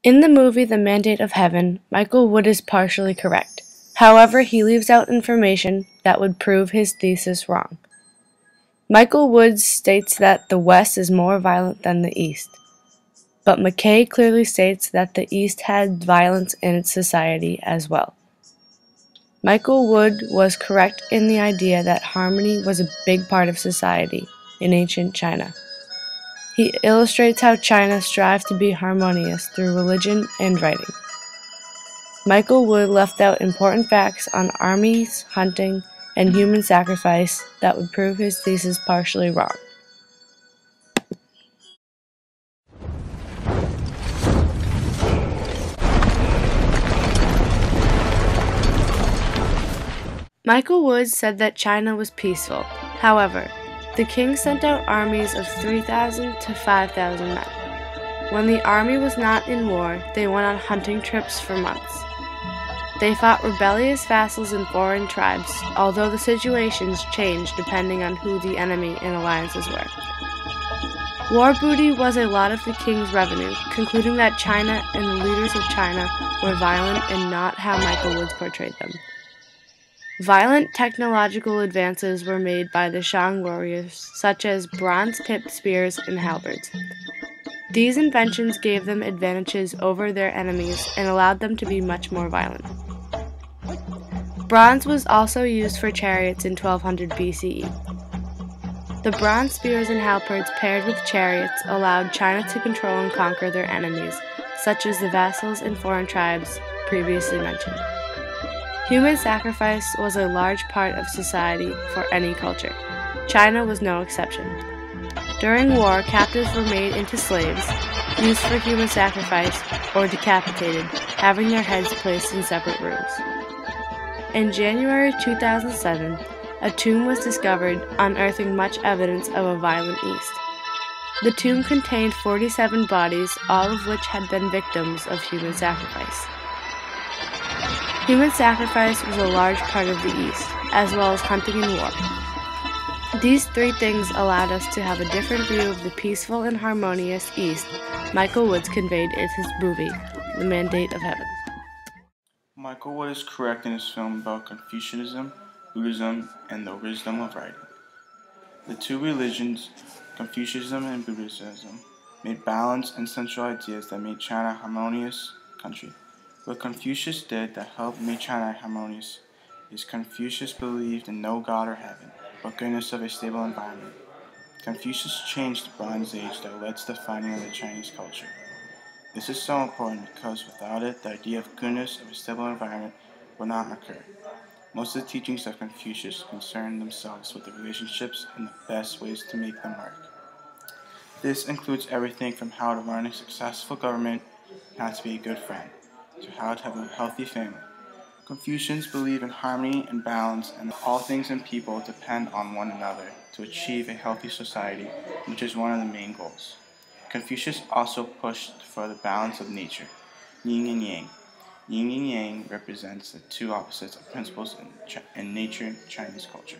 In the movie The Mandate of Heaven, Michael Wood is partially correct. However, he leaves out information that would prove his thesis wrong. Michael Wood states that the West is more violent than the East, but McKay clearly states that the East had violence in its society as well. Michael Wood was correct in the idea that harmony was a big part of society in ancient China. He illustrates how China strived to be harmonious through religion and writing. Michael Wood left out important facts on armies, hunting, and human sacrifice that would prove his thesis partially wrong. Michael Wood said that China was peaceful. However, the king sent out armies of 3,000 to 5,000 men. When the army was not in war, they went on hunting trips for months. They fought rebellious vassals and foreign tribes, although the situations changed depending on who the enemy and alliances were. War booty was a lot of the king's revenue, concluding that China and the leaders of China were violent and not how Michael Woods portrayed them. Violent technological advances were made by the Shang warriors, such as bronze-tipped spears and halberds. These inventions gave them advantages over their enemies and allowed them to be much more violent. Bronze was also used for chariots in 1200 BCE. The bronze spears and halberds paired with chariots allowed China to control and conquer their enemies, such as the vassals and foreign tribes previously mentioned. Human sacrifice was a large part of society for any culture. China was no exception. During war, captives were made into slaves, used for human sacrifice, or decapitated, having their heads placed in separate rooms. In January 2007, a tomb was discovered, unearthing much evidence of a violent East. The tomb contained 47 bodies, all of which had been victims of human sacrifice. Human sacrifice was a large part of the East, as well as hunting and war. These three things allowed us to have a different view of the peaceful and harmonious East Michael Woods conveyed in his movie, The Mandate of Heaven. Michael Wood is correct in his film about Confucianism, Buddhism, and the wisdom of writing. The two religions, Confucianism and Buddhism, made balanced and central ideas that made China a harmonious country. What Confucius did that helped make China harmonious is Confucius believed in no God or heaven, but goodness of a stable environment. Confucius changed the Bronze Age that led to the founding of the Chinese culture. This is so important because without it, the idea of goodness of a stable environment would not occur. Most of the teachings of Confucius concern themselves with the relationships and the best ways to make them work. This includes everything from how to run a successful government, how to be a good friend, to how to have a healthy family. Confucians believe in harmony and balance, and that all things and people depend on one another to achieve a healthy society, which is one of the main goals. Confucius also pushed for the balance of nature, yin and yang. Yin and yang represents the two opposites of principles in nature and Chinese culture.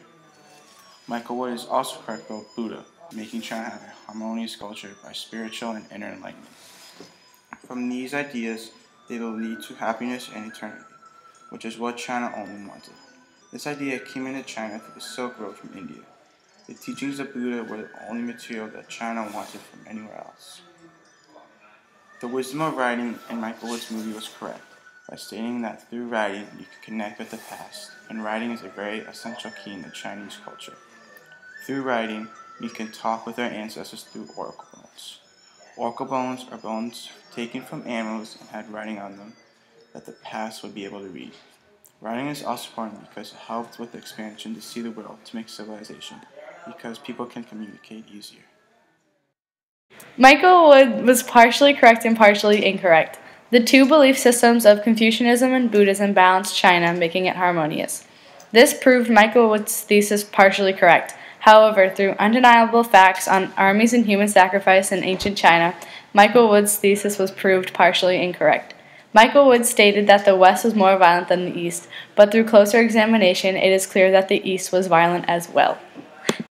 Michael Wood is also correct about Buddha, making China have a harmonious culture by spiritual and inner enlightenment. From these ideas, they will lead to happiness and eternity, which is what China only wanted. This idea came into China through the Silk Road from India. The teachings of Buddha were the only material that China wanted from anywhere else. The wisdom of writing in Michael Wood's movie was correct by stating that through writing you can connect with the past, and writing is a very essential key in the Chinese culture. Through writing, we can talk with our ancestors through oracle bones. Oracle bones are bones taken from animals and had writing on them that the past would be able to read. Writing is also important because it helps with the expansion to see the world, to make civilization, because people can communicate easier. Michael Wood was partially correct and partially incorrect. The two belief systems of Confucianism and Buddhism balanced China, making it harmonious. This proved Michael Wood's thesis partially correct. However, through undeniable facts on armies and human sacrifice in ancient China, Michael Wood's thesis was proved partially incorrect. Michael Wood stated that the West was more violent than the East, but through closer examination, it is clear that the East was violent as well.